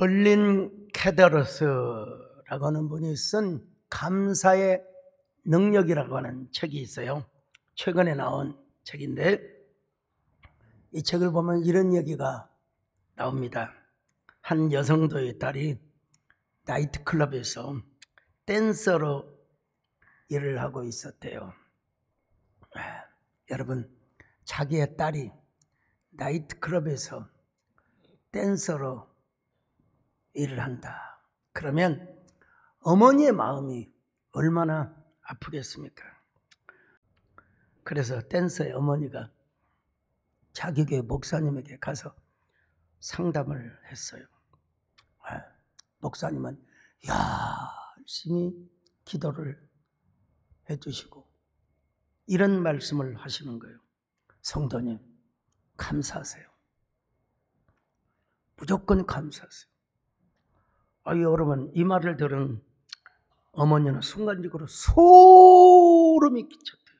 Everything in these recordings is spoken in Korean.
벌린 케더러스라고 하는 분이 쓴 감사의 능력이라고 하는 책이 있어요. 최근에 나온 책인데 이 책을 보면 이런 얘기가 나옵니다. 한 여성도의 딸이 나이트클럽에서 댄서로 일을 하고 있었대요. 여러분, 자기의 딸이 나이트클럽에서 댄서로 일을 한다. 그러면 어머니의 마음이 얼마나 아프겠습니까? 그래서 댄서의 어머니가 자기 교회 목사님에게 가서 상담을 했어요. 목사님은 열심히 기도를 해주시고 이런 말씀을 하시는 거예요. 성도님, 감사하세요. 무조건 감사하세요. 여러분, 이 말을 들은 어머니는 순간적으로 소름이 끼쳤대요.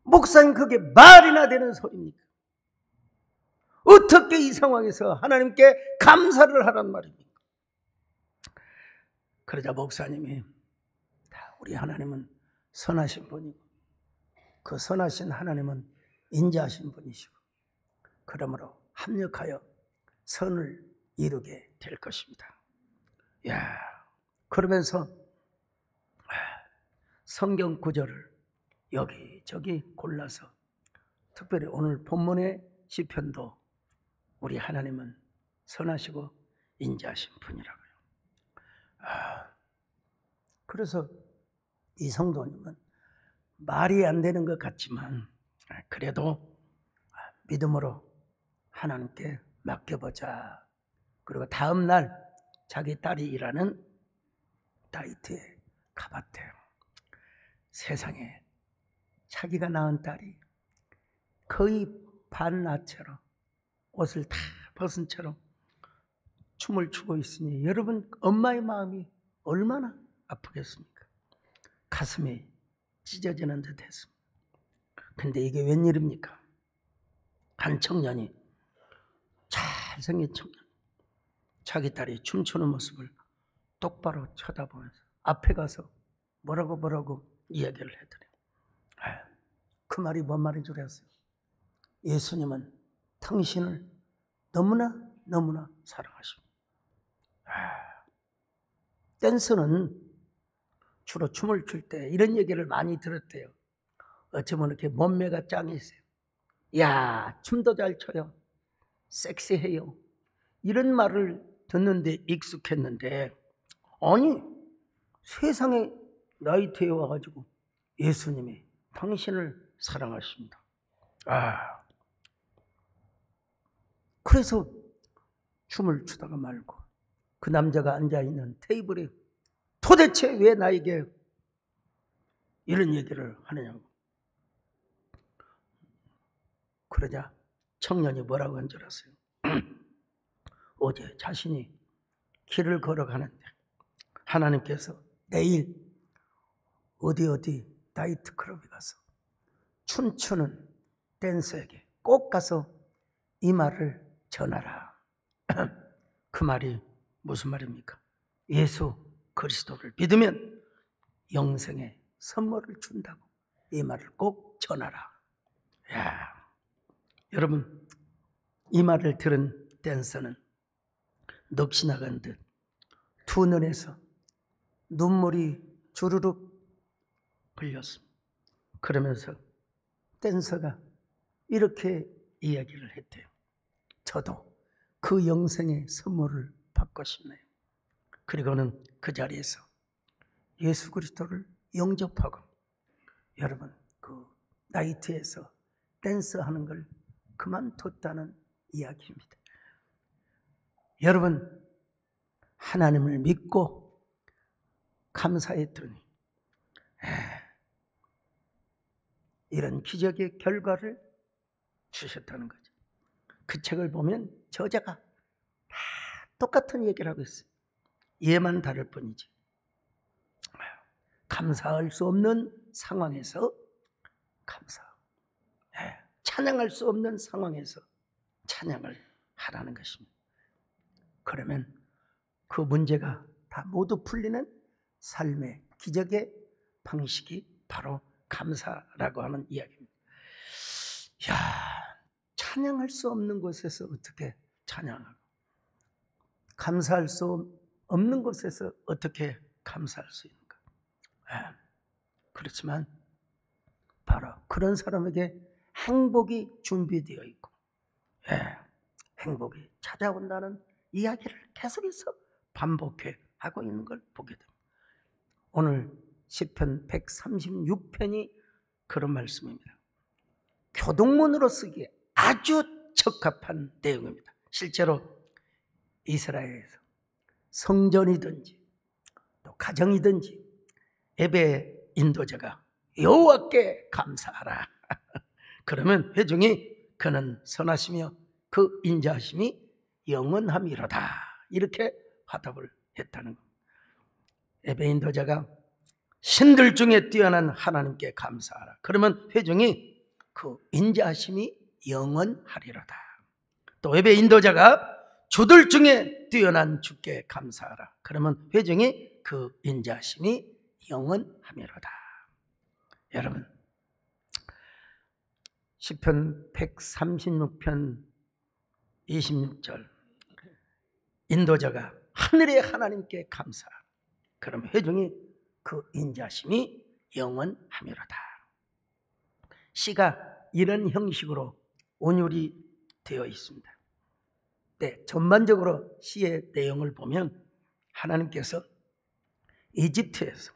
목사님, 그게 말이나 되는 소리입니까? 어떻게 이 상황에서 하나님께 감사를 하란 말입니까? 그러자 목사님이 우리 하나님은 선하신 분이고 그 선하신 하나님은 인자하신 분이시고 그러므로 합력하여 선을 이루게 될 것입니다. 그러면서 성경 구절을 여기저기 골라서 특별히 오늘 본문의 시편도 우리 하나님은 선하시고 인자하신 분이라고요. 그래서 이 성도님은 말이 안 되는 것 같지만 그래도 믿음으로 하나님께 맡겨보자. 그리고 다음 날 자기 딸이 일하는 나이트에 가봤대요. 세상에 자기가 낳은 딸이 거의 반나처럼 옷을 다 벗은 채로 춤을 추고 있으니 여러분, 엄마의 마음이 얼마나 아프겠습니까? 가슴이 찢어지는 듯 했습니다. 근데 이게 웬일입니까? 한 청년이, 잘생긴 청년, 자기 딸이 춤추는 모습을 똑바로 쳐다보면서 앞에 가서 뭐라고 이야기를 해드려요. 그 말이 뭔 말인 줄 아세요? 예수님은 당신을 너무나 사랑하십니다. 댄서는 주로 춤을 출 때 이런 얘기를 많이 들었대요. 어쩌면 이렇게 몸매가 짱이세요. 춤도 잘 춰요. 섹시해요. 이런 말을 듣는데 익숙했는데, 아니, 세상에 나이트에 와가지고 예수님이 당신을 사랑하십니다. 그래서 춤을 추다가 말고 그 남자가 앉아있는 테이블에 도대체 왜 나에게 이런 얘기를 하느냐고. 그러자 청년이 뭐라고 한 줄 아세요? 어제 자신이 길을 걸어가는데 하나님께서 내일 어디 나이트클럽에 가서 춤추는 댄서에게 꼭 가서 이 말을 전하라. 그 말이 무슨 말입니까? 예수 그리스도를 믿으면 영생의 선물을 준다고. 이 말을 꼭 전하라. 여러분, 이 말을 들은 댄서는 넋이 나간 듯 두 눈에서 눈물이 주르륵 흘렸습니다. 그러면서 댄서가 이렇게 이야기를 했대요. 저도 그 영생의 선물을 받고 싶네요. 그리고는 그 자리에서 예수 그리스도를 영접하고, 여러분, 그 나이트에서 댄스하는 걸 그만뒀다는 이야기입니다. 여러분, 하나님을 믿고 감사했더니 이런 기적의 결과를 주셨다는 거죠. 그 책을 보면 저자가 다 똑같은 얘기를 하고 있어요. 얘만 다를 뿐이지. 감사할 수 없는 상황에서 감사하고, 찬양할 수 없는 상황에서 찬양을 하라는 것입니다. 그러면 그 문제가 다 모두 풀리는 삶의 기적의 방식이 바로 감사라고 하는 이야기입니다. 야, 찬양할 수 없는 곳에서 어떻게 찬양하고, 감사할 수 없는 곳에서 어떻게 감사할 수 있는가? 그렇지만 바로 그런 사람에게 행복이 준비되어 있고, 행복이 찾아온다는 이야기를 계속해서 반복해 하고 있는 걸 보게 됩니다. 오늘 시편 136편이 그런 말씀입니다. 교동문으로 쓰기에 아주 적합한 내용입니다. 실제로 이스라엘에서 성전이든지 또 가정이든지 예배 인도자가 여호와께 감사하라. 그러면 회중이 그는 선하시며 그 인자하심이 영원함이로다, 이렇게 화답을 했다는 겁니다. 예배 인도자가 신들 중에 뛰어난 하나님께 감사하라. 그러면 회중이 그 인자하심이 영원하리로다. 또 예배 인도자가 주들 중에 뛰어난 주께 감사하라. 그러면 회중이 그 인자하심이 영원하미로다. 여러분, 시편 136편 26절, 인도자가 하늘의 하나님께 감사하라. 그러면 회중이 그 인자심이 영원하미로다. 시가 이런 형식으로 온율이 되어 있습니다. 네, 전반적으로 시의 내용을 보면 하나님께서 이집트에서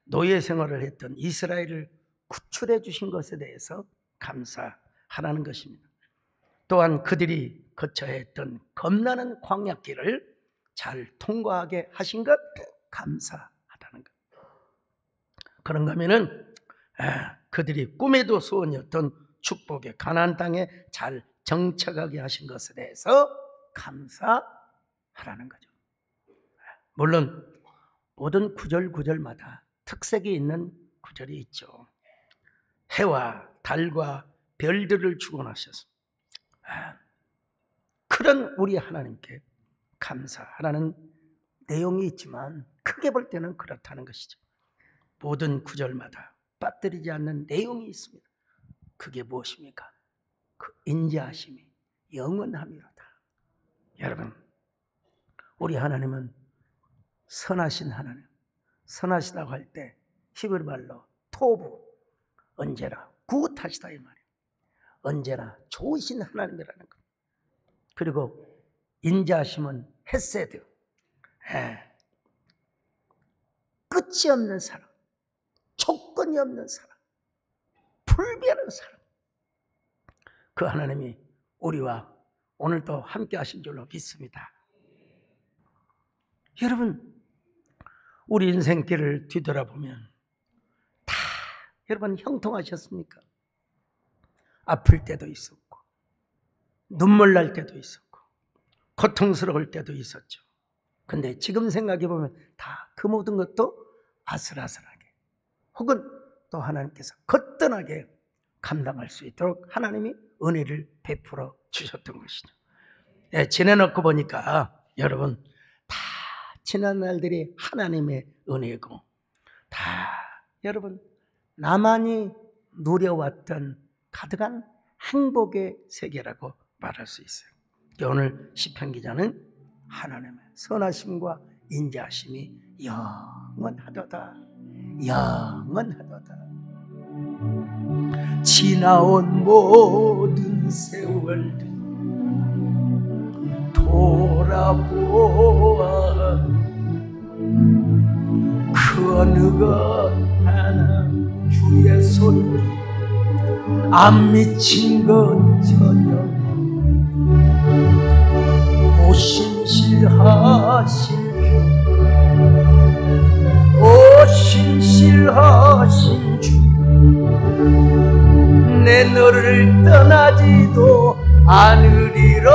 노예 생활을 했던 이스라엘을 구출해 주신 것에 대해서 감사하라는 것입니다. 또한 그들이 거쳐야 했던 겁나는 광야길을 잘 통과하게 하신 것, 감사하다는 것. 그런가 하면은 그들이 꿈에도 소원이었던 축복의 가나안 땅에 잘 정착하게 하신 것에 대해서 감사하라는 거죠. 물론 모든 구절마다 특색이 있는 구절이 있죠. 해와 달과 별들을 주관하셔서 그런 우리 하나님께 감사하라는 내용이 있지만, 크게 볼 때는 그렇다는 것이죠. 모든 구절마다 빠뜨리지 않는 내용이 있습니다. 그게 무엇입니까? 그 인자하심이 영원함이로다. 여러분, 우리 하나님은 선하신 하나님, 선하시다고 할 때 히브리 말로 토부, 언제나 굿하시다 이 말이에요. 언제나 좋으신 하나님이라는 것. 그리고 인자하심은 헤세드, 끝이 없는 사랑, 조건이 없는 사랑, 불변한 사랑. 그 하나님이 우리와 오늘도 함께 하신 줄로 믿습니다. 여러분, 우리 인생길을 뒤돌아보면 다 여러분 형통하셨습니까? 아플 때도 있었고, 눈물 날 때도 있었고, 고통스러울 때도 있었죠. 근데 지금 생각해 보면 다 그 모든 것도 아슬아슬하게, 혹은 또 하나님께서 거뜬하게 감당할 수 있도록 하나님이 은혜를 베풀어 주셨던 것이죠. 지내놓고 보니까 여러분, 다 지난 날들이 하나님의 은혜고, 다 여러분 나만이 누려왔던 가득한 행복의 세계라고 말할 수 있어요. 오늘 시편 기자는 하나님의 선하심과 인자하심이 영원하도다, 영원하도다. 지나온 모든 세월들 돌아보아 그 어느 것 하나 주의 손 안 미친 것 전혀 오신실하신 주, 오신실하신 주, 내 너를 떠나지도 않으리라,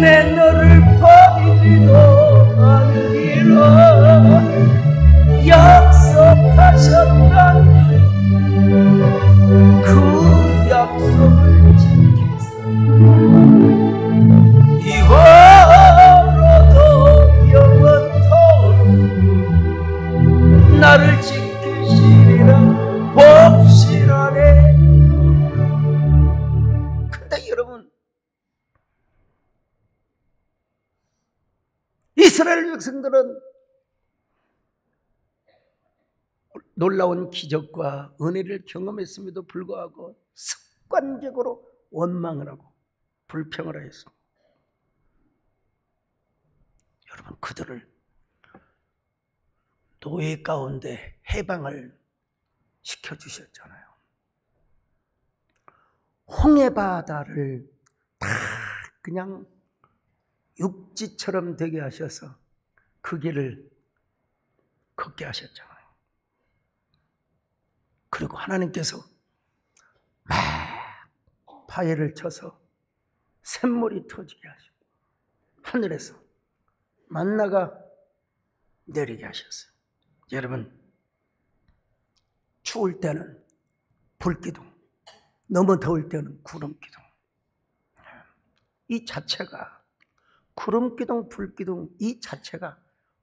내 너를 버리지도 않으리라. 약속하셨던 그 약속을 지키사 이와 나를 지키시리라 확신하네. 근데 여러분, 이스라엘 백성들은 놀라운 기적과 은혜를 경험했음에도 불구하고 습관적으로 원망을 하고 불평을 했습니다. 여러분, 그들을 노예 가운데 해방을 시켜주셨잖아요. 홍해바다를 다 그냥 육지처럼 되게 하셔서 그 길을 걷게 하셨잖아요. 그리고 하나님께서 막 바위를 쳐서 샘물이 터지게 하시고 하늘에서 만나가 내리게 하셨어요. 여러분, 추울 때는 불기둥, 너무 더울 때는 구름기둥. 이 자체가 구름기둥, 불기둥 이 자체가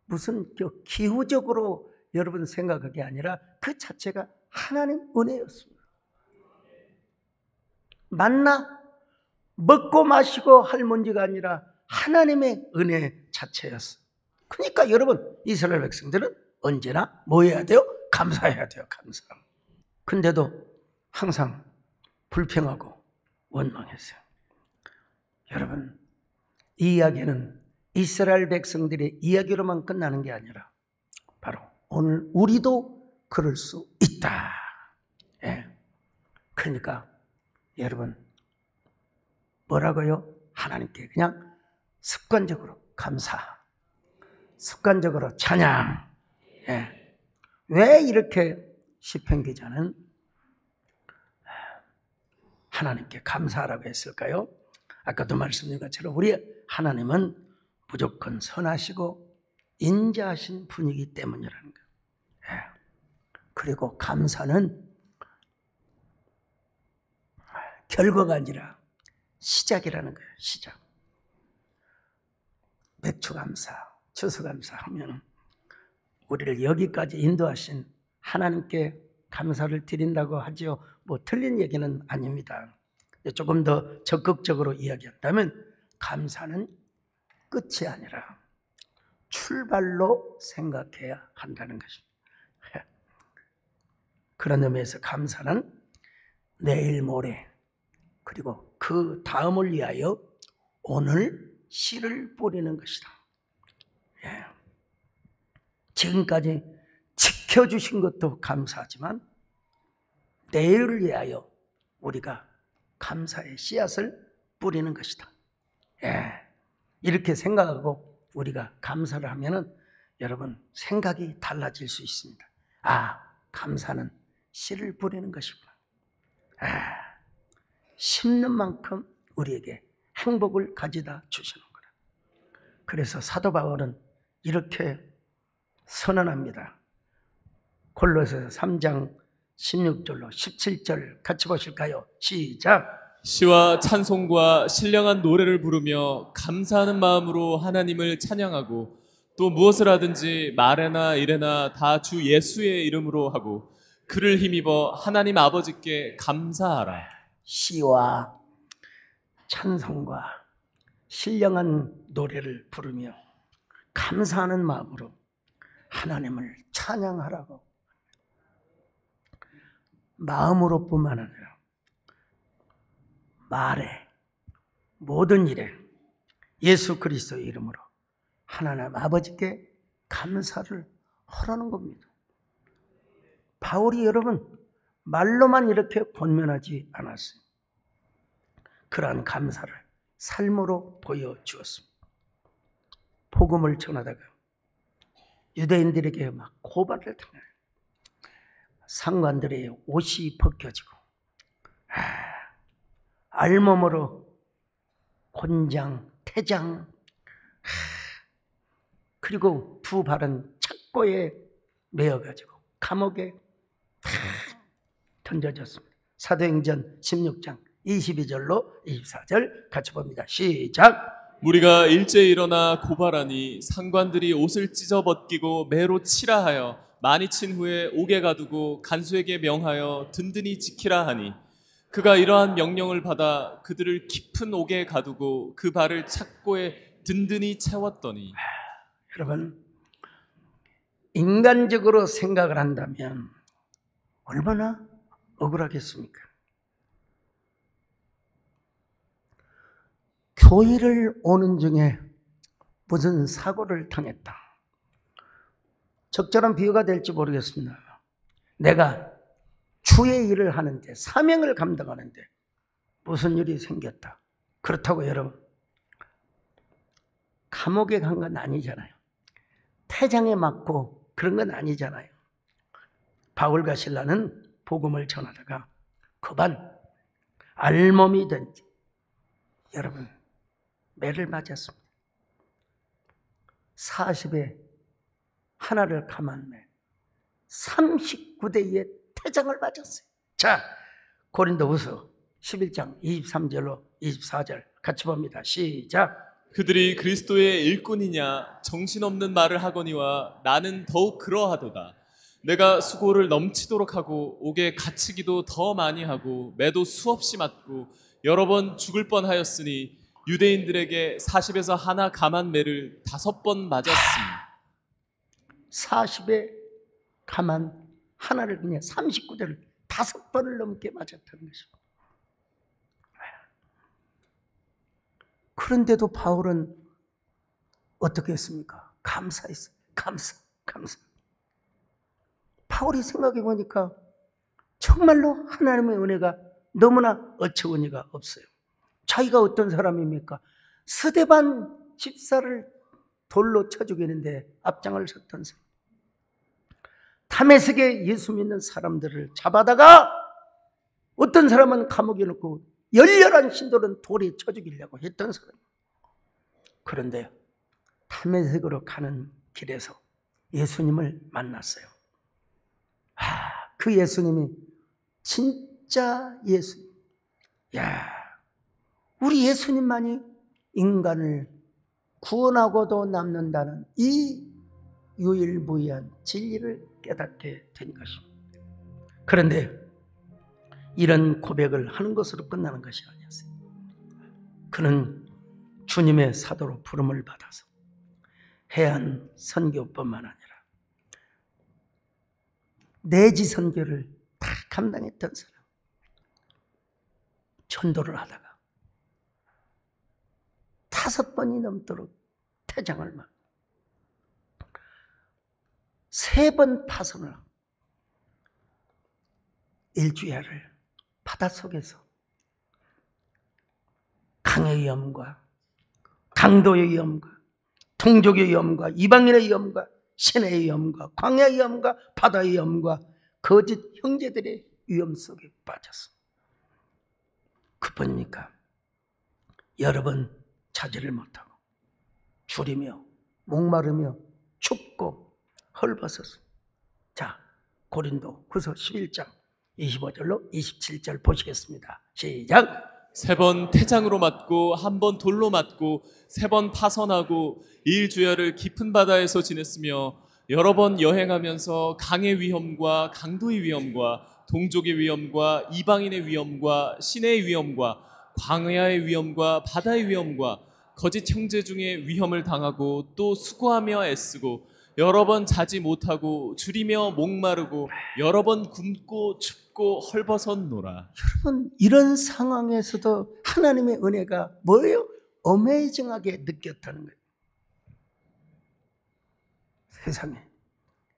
무슨 기후적으로 여러분 생각하기 아니라 그 자체가 하나님 은혜였습니다. 만나 먹고 마시고 할 문제가 아니라 하나님의 은혜 자체였어요. 그러니까 여러분, 이스라엘 백성들은 언제나 뭐 해야 돼요? 감사해야 돼요. 감사. 근데도 항상 불평하고 원망했어요. 여러분, 이 이야기는 이스라엘 백성들의 이야기로만 끝나는 게 아니라 바로 오늘 우리도 그럴 수 있다. 예. 그러니까 여러분, 뭐라고요? 하나님께 그냥 습관적으로 감사, 습관적으로 찬양. 예. 왜 이렇게 시편 기자는 하나님께 감사하라고 했을까요? 아까도 말씀드린 것처럼 우리 하나님은 무조건 선하시고 인자하신 분이기 때문이라는 거예요. 예. 그리고 감사는 결과가 아니라 시작이라는 거예요. 시작. 맥주감사, 추수감사하면 우리를 여기까지 인도하신 하나님께 감사를 드린다고 하죠. 뭐 틀린 얘기는 아닙니다. 조금 더 적극적으로 이야기한다면 감사는 끝이 아니라 출발로 생각해야 한다는 것입니다. 그런 의미에서 감사는 내일 모레 그리고 그 다음을 위하여 오늘 씨를 뿌리는 것이다. 예. 지금까지 지켜주신 것도 감사하지만 내일을 위하여 우리가 감사의 씨앗을 뿌리는 것이다. 예. 이렇게 생각하고 우리가 감사를 하면은 여러분 생각이 달라질 수 있습니다. 아, 감사는 씨를 뿌리는 것이구나. 아, 심는 만큼 우리에게 행복을 가져다 주시는 거라. 그래서 사도 바울은 이렇게 선언합니다. 골로새서 3장 16절로 17절 같이 보실까요? 시작. 시와 찬송과 신령한 노래를 부르며 감사하는 마음으로 하나님을 찬양하고 또 무엇을 하든지 말에나 일에나 다 주 예수의 이름으로 하고 그를 힘입어 하나님 아버지께 감사하라. 시와 찬송과 신령한 노래를 부르며 감사하는 마음으로 하나님을 찬양하라고. 마음으로 뿐만 아니라 말에 모든 일에 예수 그리스도의 이름으로 하나님 아버지께 감사를 하라는 겁니다. 바울이 여러분 말로만 이렇게 권면하지 않았어요. 그러한 감사를 삶으로 보여주었습니다. 복음을 전하다가 유대인들에게 막 고발을 당해요. 상관들의 옷이 벗겨지고 알몸으로 곤장, 태장, 그리고 두 발은 착고에 매어가지고 감옥에 던져졌습니다. 사도행전 16장 22절로 24절 같이 봅니다. 시작. 무리가 일제히 일어나 고발하니 상관들이 옷을 찢어 벗기고 매로 치라 하여 많이 친 후에 옥에 가두고 간수에게 명하여 든든히 지키라 하니 그가 이러한 명령을 받아 그들을 깊은 옥에 가두고 그 발을 착고에 든든히 채웠더니. 여러분, 인간적으로 생각을 한다면 얼마나 억울하겠습니까? 교회를 오는 중에 무슨 사고를 당했다. 적절한 비유가 될지 모르겠습니다. 내가 주의 일을 하는데, 사명을 감당하는데 무슨 일이 생겼다. 그렇다고 여러분, 감옥에 간 건 아니잖아요. 태장에 맞고 그런 건 아니잖아요. 바울과 실라는 복음을 전하다가 그반 알몸이든지, 여러분, 매를 맞았습니다. 40에 하나를 감한 매, 39대의 태장을 맞았어요. 자, 고린도후서 11장 23절로 24절 같이 봅니다. 시작. 그들이 그리스도의 일꾼이냐 정신없는 말을 하거니와 나는 더욱 그러하도다. 내가 수고를 넘치도록 하고 옥에 갇히기도 더 많이 하고 매도 수없이 맞고 여러 번 죽을 뻔하였으니 유대인들에게 40에서 하나 감한 매를 5번 맞았으니. 40에 감한 하나를 그냥 39대를 5번을 넘게 맞았다는 것입니다. 그런데도 바울은 어떻게 했습니까? 감사했어요. 감사. 바울이 생각해 보니까 정말로 하나님의 은혜가 너무나 어처구니가 없어요. 자기가 어떤 사람입니까? 스데반 집사를 돌로 쳐 죽이는데 앞장을 섰던 사람. 다메섹에 예수 믿는 사람들을 잡아다가 어떤 사람은 감옥에 넣고 열렬한 신도는 돌에 쳐 죽이려고 했던 사람. 그런데 다메섹으로 가는 길에서 예수님을 만났어요. 그 예수님이 진짜 예수님. 우리 예수님만이 인간을 구원하고도 남는다는 이 유일무이한 진리를 깨닫게 된 것입니다. 그런데 이런 고백을 하는 것으로 끝나는 것이 아니었어요. 그는 주님의 사도로 부름을 받아서 해안 선교뿐만 아니라 내지 선교를 다 감당했던 사람. 전도를 하다가 5번이 넘도록 태장을 맞고 3번 파선을 하고 일주야를 바닷속에서 강의 위험과 강도의 위험과 동족의 위험과 이방인의 위험과 신의 위험과 광야의 위험과 바다의 위험과 거짓 형제들의 위험 속에 빠졌습니다. 그뿐입니까? 여러 번 자제를 못하고 줄이며 목마르며 춥고 헐벗었습니다. 자, 고린도후서 11장 25절로 27절 보시겠습니다. 시작. 3번 태장으로 맞고 1번 돌로 맞고 3번 파선하고 일주야를 깊은 바다에서 지냈으며 여러 번 여행하면서 강의 위험과 강도의 위험과 동족의 위험과 이방인의 위험과 신의 위험과 광야의 위험과 바다의 위험과 거짓 형제 중에 위험을 당하고 또 수고하며 애쓰고 여러 번 자지 못하고 줄이며 목마르고 여러 번 굶고 춥고 헐벗었노라. 여러분, 이런 상황에서도 하나님의 은혜가 뭐예요? 어메이징하게 느꼈다는 거예요. 세상에,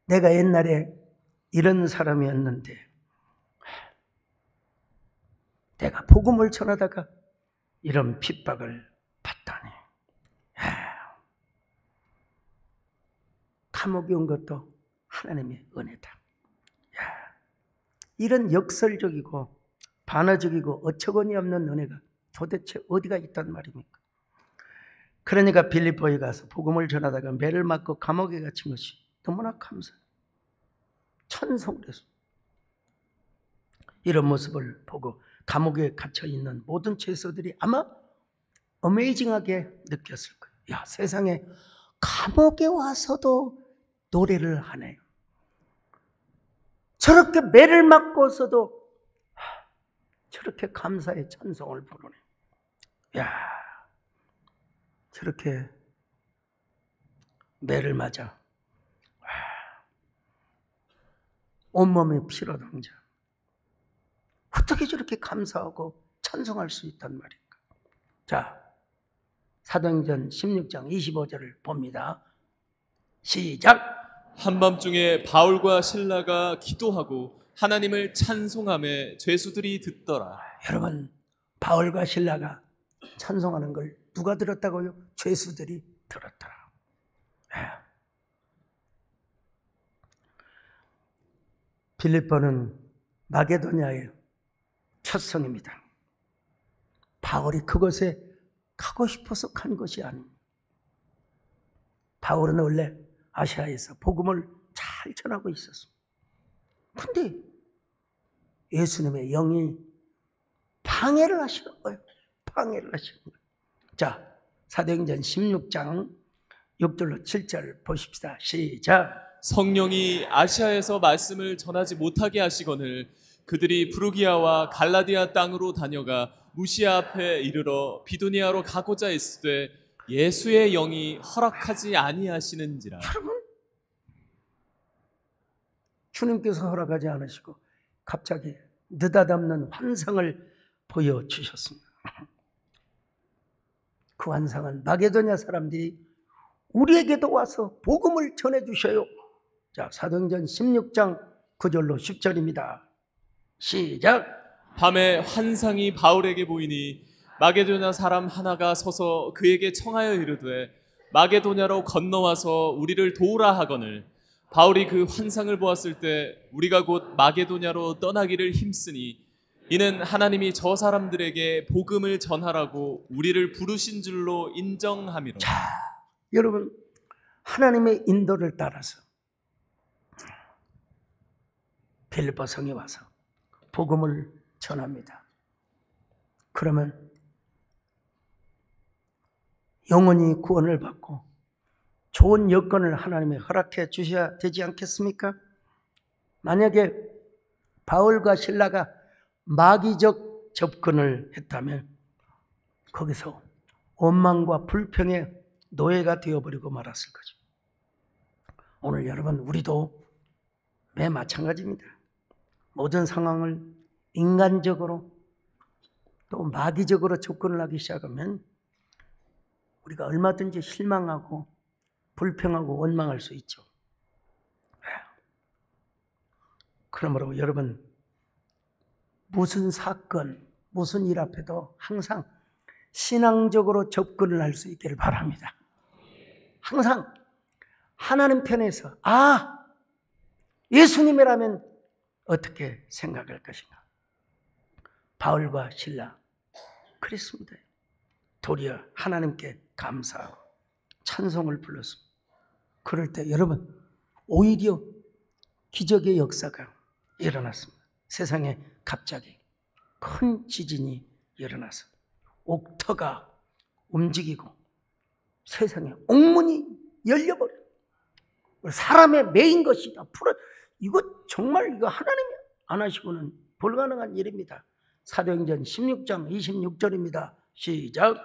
내가 옛날에 이런 사람이었는데 내가 복음을 전하다가 이런 핍박을 받다니. 감옥에 온 것도 하나님의 은혜다. 이런 역설적이고 반어적이고 어처구니 없는 은혜가 도대체 어디가 있단 말입니까? 그러니까 빌립보에 가서 복음을 전하다가 매를 맞고 감옥에 갇힌 것이 너무나 감사해요. 찬송을 했습니다. 이런 모습을 보고 감옥에 갇혀있는 모든 죄수들이 아마 어메이징하게 느꼈을 거예요. 세상에 감옥에 와서도 노래를 하네요. 저렇게 매를 맞고서도 저렇게 감사의 찬송을 부르네. 야, 저렇게 매를 맞아 온몸에 피로 당자 어떻게 저렇게 감사하고 찬송할 수 있단 말인가. 자, 사도행전 16장 25절을 봅니다. 시작. 한밤중에 바울과 실라가 기도하고 하나님을 찬송하며 죄수들이 듣더라. 여러분, 바울과 실라가 찬송하는 걸 누가 들었다고요? 죄수들이 들었더라. 빌립보는 마게도냐의 첫 성입니다. 바울이 그곳에 가고 싶어서 간 것이 아닙니다. 바울은 원래 아시아에서 복음을 잘 전하고 있었습니다. 근데 예수님의 영이 방해를 하시는 거예요. 방해를 하시는 거예요. 자, 사도행전 16장 6절로 7절 보십시다. 시작. 성령이 아시아에서 말씀을 전하지 못하게 하시거늘 그들이 부르기아와 갈라디아 땅으로 다녀가 무시아 앞에 이르러 비두니아로 가고자 했으되 예수의 영이 허락하지 아니하시는지라. 여러분, 주님께서 허락하지 않으시고 갑자기 느닷없는 환상을 보여주셨습니다. 그 환상은 마게도냐 사람들이 우리에게도 와서 복음을 전해주셔요. 자, 사도행전 16장 9절로 10절입니다. 시작. 밤에 환상이 바울에게 보이니 마게도냐 사람 하나가 서서 그에게 청하여 이르되 마게도냐로 건너와서 우리를 도우라 하거늘 바울이 그 환상을 보았을 때 우리가 곧 마게도냐로 떠나기를 힘쓰니 이는 하나님이 저 사람들에게 복음을 전하라고 우리를 부르신 줄로 인정함이로다. 자, 여러분, 하나님의 인도를 따라서 빌립보 성에 와서 복음을 전합니다. 그러면 영원히 구원을 받고 좋은 여건을 하나님이 허락해 주셔야 되지 않겠습니까? 만약에 바울과 실라가 마귀적 접근을 했다면 거기서 원망과 불평의 노예가 되어버리고 말았을 거죠. 오늘 여러분, 우리도 매 마찬가지입니다. 모든 상황을 인간적으로 또 마귀적으로 접근을 하기 시작하면 우리가 얼마든지 실망하고 불평하고 원망할 수 있죠. 그러므로 여러분, 무슨 사건, 무슨 일 앞에도 항상 신앙적으로 접근을 할 수 있기를 바랍니다. 항상 하나님 편에서 예수님이라면 어떻게 생각할 것인가. 바울과 실라 그랬습니다. 도리어 하나님께 감사하고 찬송을 불렀습니다. 그럴 때 여러분, 오히려 기적의 역사가 일어났습니다. 세상에 갑자기 큰 지진이 일어나서 옥터가 움직이고 세상에 옥문이 열려버려요. 사람의 매인 것이 다 풀어. 이거 정말 이거 하나님이 안 하시고는 불가능한 일입니다. 사도행전 16장 26절입니다. 시작.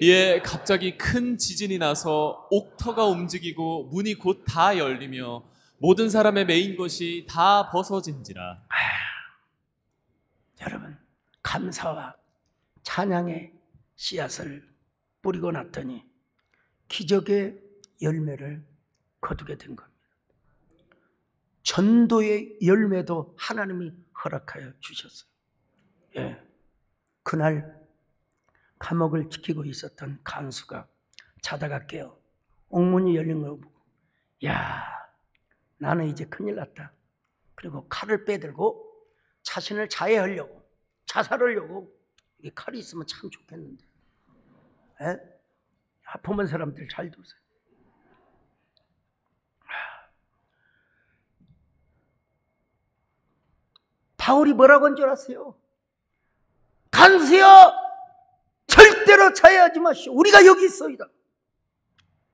이에 갑자기 큰 지진이 나서 옥터가 움직이고 문이 곧 다 열리며 모든 사람의 매인 것이 다 벗어진지라. 여러분, 감사와 찬양의 씨앗을 뿌리고 났더니 기적의 열매를 거두게 된 겁니다. 전도의 열매도 하나님이 허락하여 주셨어요. 예. 그날 감옥을 지키고 있었던 간수가 자다가 깨어 옥문이 열린 걸 보고, 야, 나는 이제 큰일 났다. 그리고 칼을 빼들고 자신을 자해하려고, 자살하려고. 이 칼이 있으면 참 좋겠는데. 에? 보면 사람들 잘 두세요. 바울이 뭐라고 한 줄 아세요? 간수여, 절대로 자해하지 마시오. 우리가 여기 있어이다.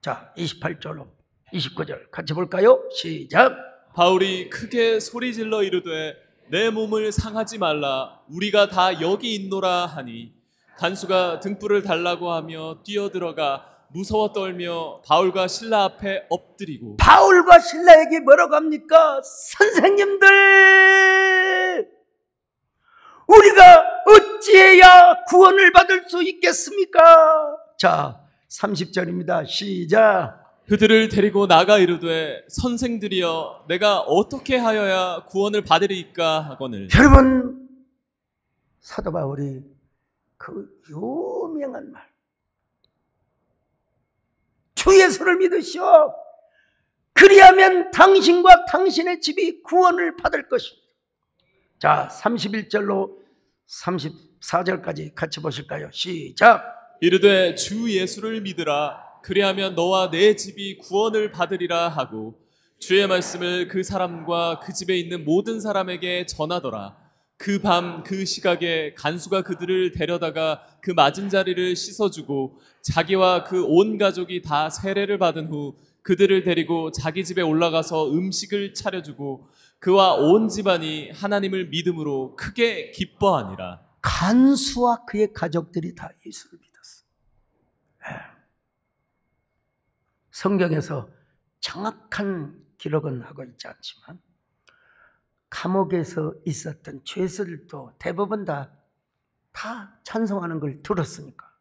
자, 28절로 29절 같이 볼까요? 시작. 바울이 크게 소리질러 이르되 내 몸을 상하지 말라 우리가 다 여기 있노라 하니 간수가 등불을 달라고 하며 뛰어들어가 무서워 떨며 바울과 신라 앞에 엎드리고 바울과 신라에게 뭐라고 합니까? 선생님들, 우리가 어찌해야 구원을 받을 수 있겠습니까? 자, 30절입니다. 시작. 그들을 데리고 나가 이르되 선생들이여 내가 어떻게 하여야 구원을 받으리이까 하거늘. 여러분, 사도 바울이 그 유명한 말, 주 예수를 믿으시오. 그리하면 당신과 당신의 집이 구원을 받을 것입니다. 자, 31절로 34절까지 같이 보실까요? 시작. 이르되 주 예수를 믿으라 그리하면 너와 내 집이 구원을 받으리라 하고 주의 말씀을 그 사람과 그 집에 있는 모든 사람에게 전하더라. 그 밤 그 시각에 간수가 그들을 데려다가 그 맞은 자리를 씻어주고 자기와 그 온 가족이 다 세례를 받은 후 그들을 데리고 자기 집에 올라가서 음식을 차려주고 그와 온 집안이 하나님을 믿음으로 크게 기뻐하니라. 간수와 그의 가족들이 다 예수를 믿었어. 성경에서 정확한 기록은 하고 있지 않지만 감옥에서 있었던 죄수들도 대부분 다 찬송하는 걸 들었으니까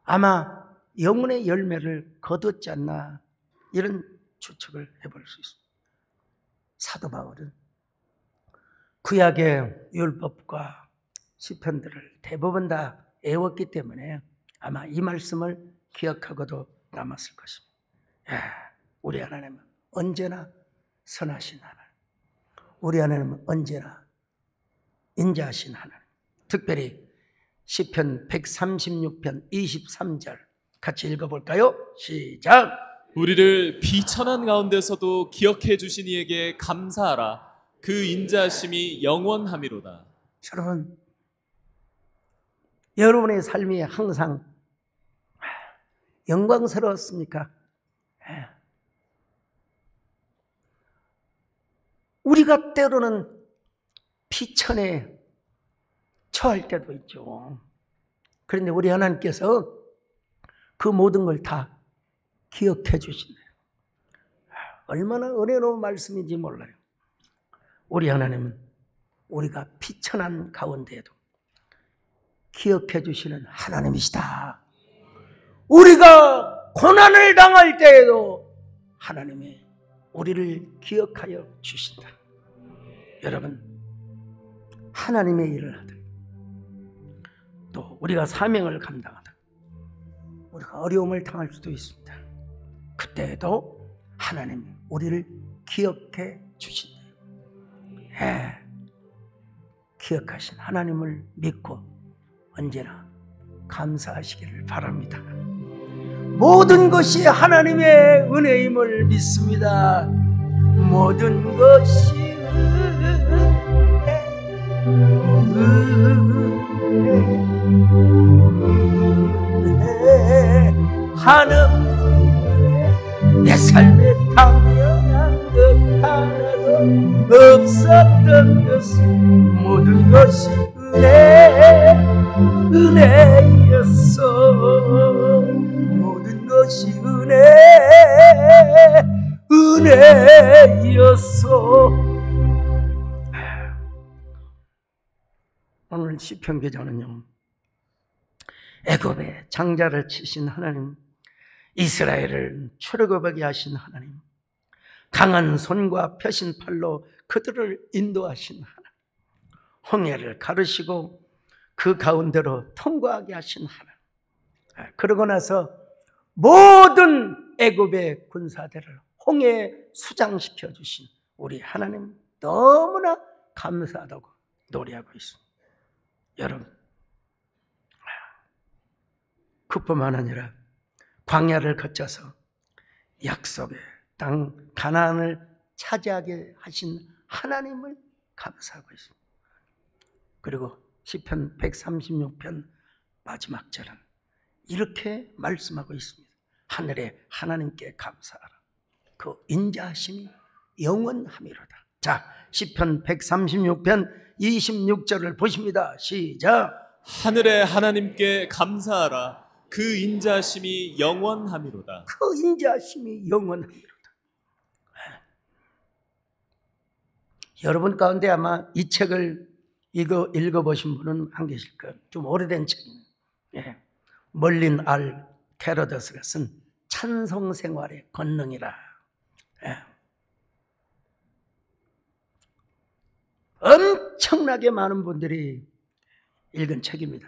아마 영혼의 열매를 거뒀지 않나 이런 추측을 해볼 수 있습니다. 사도 바울은 구약의 율법과 시편들을 대부분 다 외웠기 때문에 아마 이 말씀을 기억하고도 남았을 것입니다. 우리 하나님은 언제나 선하신 하나님, 우리 하나님은 언제나 인자하신 하나님. 특별히 시편 136편 23절 같이 읽어볼까요? 시작. 우리를 비천한 가운데서도 기억해 주신 이에게 감사하라. 그 인자하심이 영원함이로다. 여러분, 여러분의 삶이 항상 영광스러웠습니까? 우리가 때로는 비천에 처할 때도 있죠. 그런데 우리 하나님께서 그 모든 걸 다 기억해 주시네요. 얼마나 은혜로운 말씀인지 몰라요. 우리 하나님은 우리가 비천한 가운데에도 기억해 주시는 하나님이시다. 우리가 고난을 당할 때에도 하나님이 우리를 기억하여 주신다. 여러분, 하나님의 일을 하든 또 우리가 사명을 감당하든 우리가 어려움을 당할 수도 있습니다. 그때에도 하나님 우리를 기억해 주신다. 기억하신 하나님을 믿고 언제나 감사하시기를 바랍니다. 모든 것이 하나님의 은혜임을 믿습니다. 모든 것이 하나님 내 삶에 당연한 것 하나도 없었던 것은 모든 것이 은혜였어. 모든 것이 은혜였어. 오늘 시편 기자는요, 애굽의 장자를 치신 하나님, 이스라엘을 출애굽하게 하신 하나님, 강한 손과 펴신 팔로 그들을 인도하신 하나님, 홍해를 가르시고 그 가운데로 통과하게 하신 하나님, 그러고 나서 모든 애굽의 군사들을 홍해에 수장시켜 주신 우리 하나님 너무나 감사하다고 노래하고 있습니다. 여러분, 그뿐만 아니라 광야를 거쳐서 약속의 땅 가나안을 차지하게 하신 하나님을 감사하고 있습니다. 그리고 시편 136편 마지막 절은 이렇게 말씀하고 있습니다. 하늘의 하나님께 감사하라. 그 인자하심이 영원함이로다. 자, 시편 136편 26절을 보십니다. 시작. 하늘의 하나님께 감사하라. 그 인자심이 영원함이로다. 그 인자심이 영원함이로다. 여러분 가운데 아마 이 책을 읽어보신 분은 안 계실 거예요. 좀 오래된 책입니다. 예. 멀린 알 캐러더스가 쓴 찬송생활의 권능이라. 예. 엄청나게 많은 분들이 읽은 책입니다.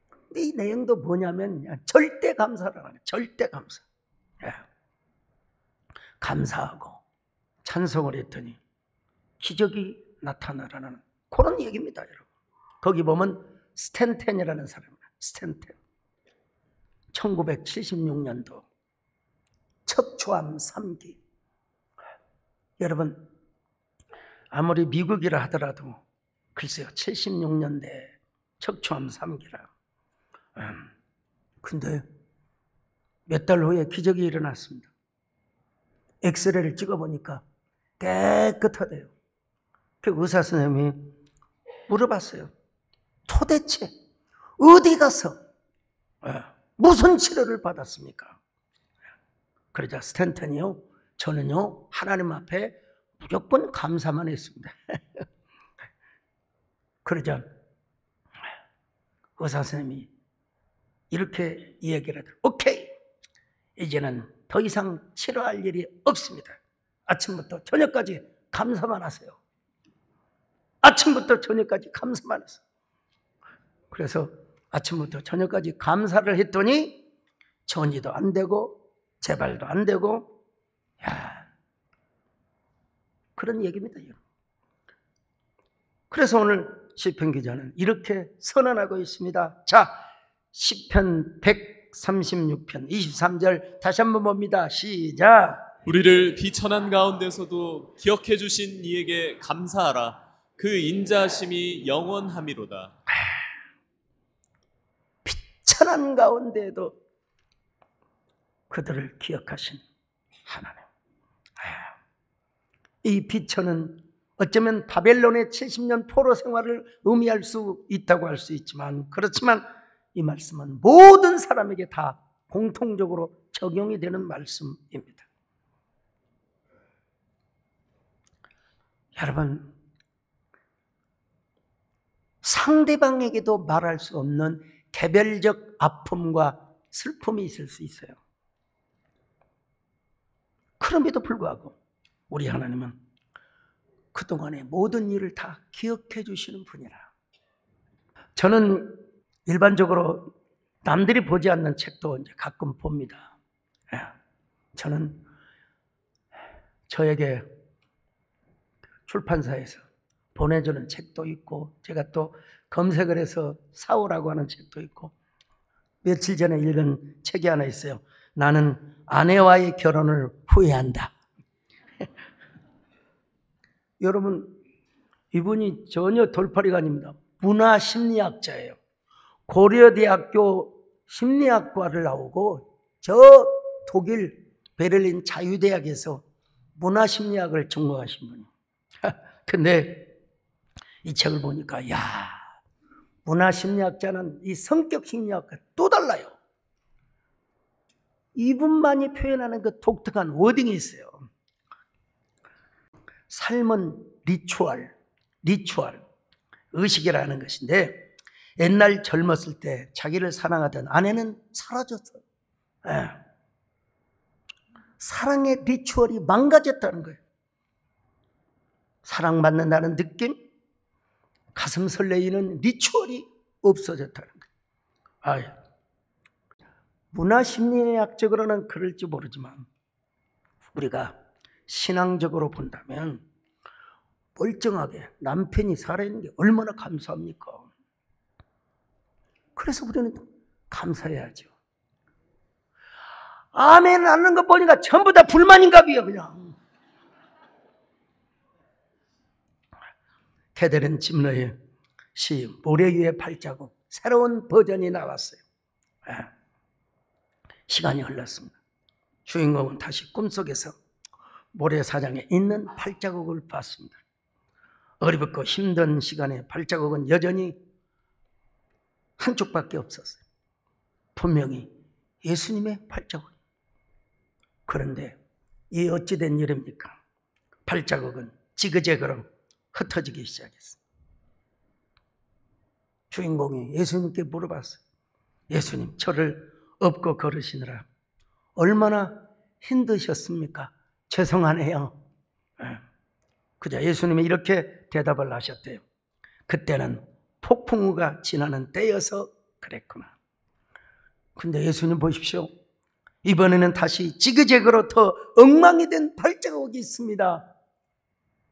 근데 이 내용도 뭐냐면 절대 감사라는 거예요. 절대 감사. 예. 감사하고 찬송을 했더니 기적이 나타나라는 그런 얘기입니다, 여러분. 거기 보면 스탠텐이라는 사람입니다. 스탠텐. 1976년도 척추암 3기. 여러분, 아무리 미국이라 하더라도 글쎄요, 76년대 척추암 3기라. 근데 몇 달 후에 기적이 일어났습니다. 엑스레이를 찍어보니까 깨끗하대요. 그 의사 선생님이 물어봤어요. 도대체 어디 가서 무슨 치료를 받았습니까? 그러자 스탠턴이요, 저는요 하나님 앞에 무조건 감사만 했습니다. 그러자 의사 선생님이 이렇게 이야기를 하더라고요. 오케이, 이제는 더 이상 치료할 일이 없습니다. 아침부터 저녁까지 감사만 하세요. 아침부터 저녁까지 감사만 하세요. 그래서 아침부터 저녁까지 감사를 했더니 전이도 안 되고 재발도 안 되고, 그런 얘기입니다. 그래서 오늘 시편 기자는 이렇게 선언하고 있습니다. 자, 시편 136편 23절 다시 한번 봅니다. 시작. 우리를 비천한 가운데서도 기억해 주신 이에게 감사하라. 그 인자심이 영원함이로다. 비천한 가운데에도 그들을 기억하신 하나님. 이 비천은 어쩌면 바벨론의 70년 포로 생활을 의미할 수 있다고 할 수 있지만, 그렇지만 이 말씀은 모든 사람에게 다 공통적으로 적용이 되는 말씀입니다. 여러분, 상대방에게도 말할 수 없는 개별적 아픔과 슬픔이 있을 수 있어요. 그럼에도 불구하고 우리 하나님은 그동안의 모든 일을 다 기억해 주시는 분이라. 저는 일반적으로 남들이 보지 않는 책도 이제 가끔 봅니다. 저는 저에게 출판사에서 보내주는 책도 있고, 제가 또 검색을 해서 사오라고 하는 책도 있고, 며칠 전에 읽은 책이 하나 있어요. 나는 아내와의 결혼을 후회한다. 여러분, 이분이 전혀 돌팔이가 아닙니다. 문화심리학자예요. 고려대학교 심리학과를 나오고 저 독일 베를린 자유대학에서 문화심리학을 전공하신 분이에요. 근데 이 책을 보니까 문화심리학자는 이 성격심리학과 또 달라요. 이분만이 표현하는 그 독특한 워딩이 있어요. 삶은 리추얼, 의식이라는 것인데, 옛날 젊었을 때 자기를 사랑하던 아내는 사라졌어요. 사랑의 리추얼이 망가졌다는 거예요. 사랑받는다는 느낌, 가슴 설레이는 리추얼이 없어졌다는 거예요. 문화심리학적으로는 그럴지 모르지만 우리가 신앙적으로 본다면 멀쩡하게 남편이 살아있는 게 얼마나 감사합니까? 그래서 우리는 감사해야죠. 아멘 하는 거 보니까 전부 다 불만인가 봐요, 그냥. 캐데린 짐러의 시 모래 위의 발자국, 새로운 버전이 나왔어요. 시간이 흘렀습니다. 주인공은 다시 꿈속에서 모래사장에 있는 발자국을 봤습니다. 어렵고 힘든 시간에 발자국은 여전히 한쪽밖에 없었어요. 분명히 예수님의 발자국. 그런데 이 어찌된 일입니까? 발자국은 지그재그로 흩어지기 시작했어요. 주인공이 예수님께 물어봤어요. 예수님, 저를 업고 걸으시느라 얼마나 힘드셨습니까? 죄송하네요. 그저 예수님이 이렇게 대답을 하셨대요. 그때는 폭풍우가 지나는 때여서 그랬구나. 근데 예수님 보십시오. 이번에는 다시 지그재그로 더 엉망이 된 발자국이 있습니다.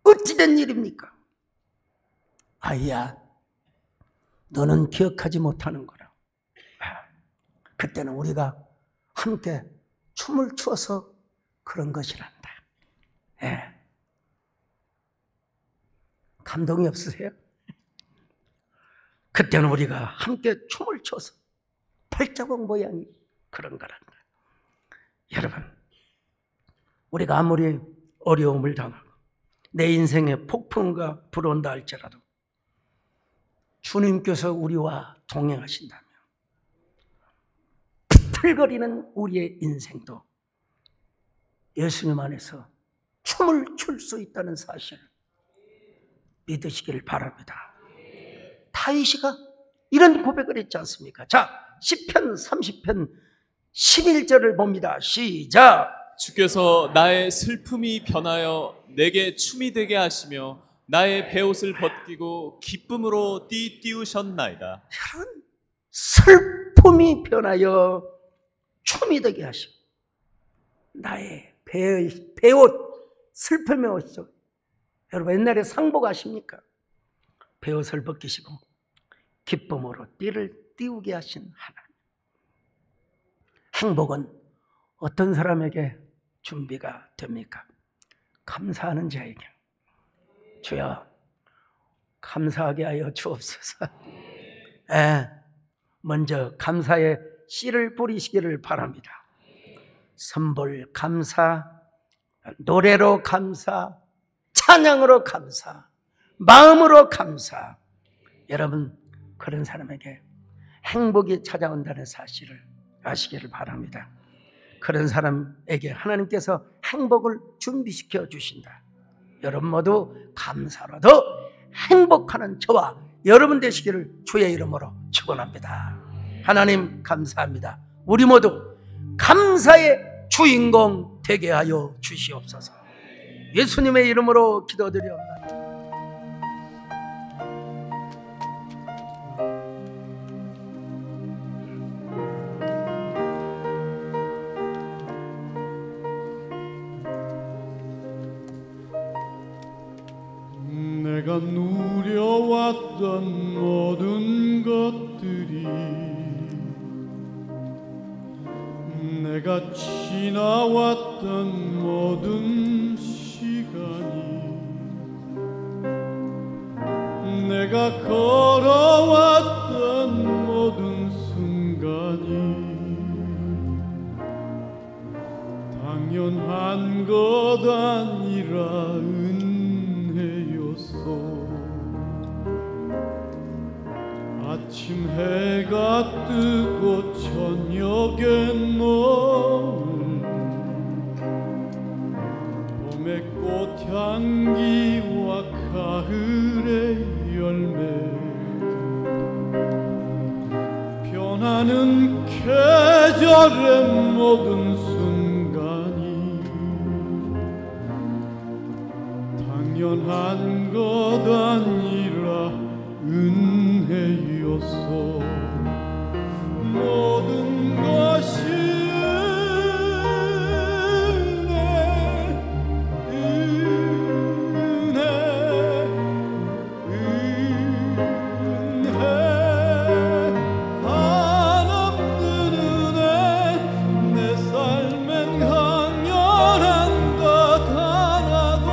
어찌된 일입니까? 아이야, 너는 기억하지 못하는 거라. 그때는 우리가 함께 춤을 추어서 그런 것이란다. 감동이 없으세요? 그때는 우리가 함께 춤을 춰서 발자국 모양이 그런 거란다. 여러분, 우리가 아무리 어려움을 당하고 내 인생에 폭풍과 불어온다 할지라도 주님께서 우리와 동행하신다면 비틀거리는 우리의 인생도 예수님 안에서 춤을 출 수 있다는 사실을 믿으시기를 바랍니다. 다윗이가 이런 고백을 했지 않습니까? 자, 시편 30편 11절을 봅니다. 시작. 주께서 나의 슬픔이 변하여 내게 춤이 되게 하시며 나의 베옷을 벗기고 기쁨으로 띄우셨나이다. 여러분, 슬픔이 변하여 춤이 되게 하시고 나의 베옷, 슬픔의 옷이죠. 여러분, 옛날에 상복 아십니까? 베옷을 벗기시고 기쁨으로 띠를 띄우게 하신 하나님. 행복은 어떤 사람에게 준비가 됩니까? 감사하는 자에게. 주여, 감사하게 하여 주옵소서. 먼저 감사의 씨를 뿌리시기를 바랍니다. 선물 감사, 노래로 감사, 찬양으로 감사, 마음으로 감사. 여러분, 그런 사람에게 행복이 찾아온다는 사실을 아시기를 바랍니다. 그런 사람에게 하나님께서 행복을 준비시켜 주신다. 여러분 모두 감사로도 행복하는 저와 여러분 되시기를 주의 이름으로 축원합니다. 하나님 감사합니다. 우리 모두 감사의 주인공 되게 하여 주시옵소서. 예수님의 이름으로 기도드리옵나이다. 내가 누려왔던 모든 것들이, 내가 지나왔던 모든 시간이, 내가 걸어왔던 모든 순간이 당연한 것 아니라 아침 해가 뜨고 저녁에 노을, 봄의 꽃향기와 가을의 열매, 변하는 계절의 모든 순간이 당연한 것 아니라 은혜였소. 모든 것이 은혜 한없는 은혜. 내 삶엔 강렬한 것 하나도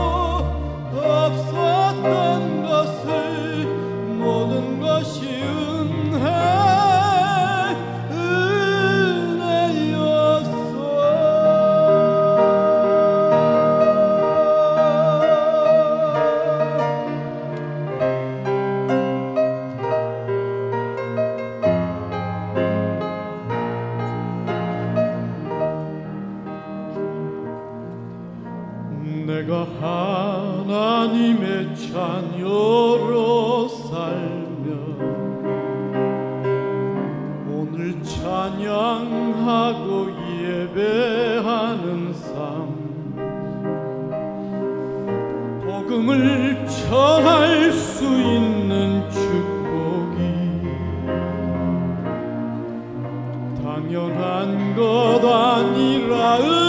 없었던 것을 모든 것이 내가 하나님의 자녀로 살며 오늘 찬양하고 예배하는 삶, 복음을 전할 수 있는 축복이 당연한 것 아니라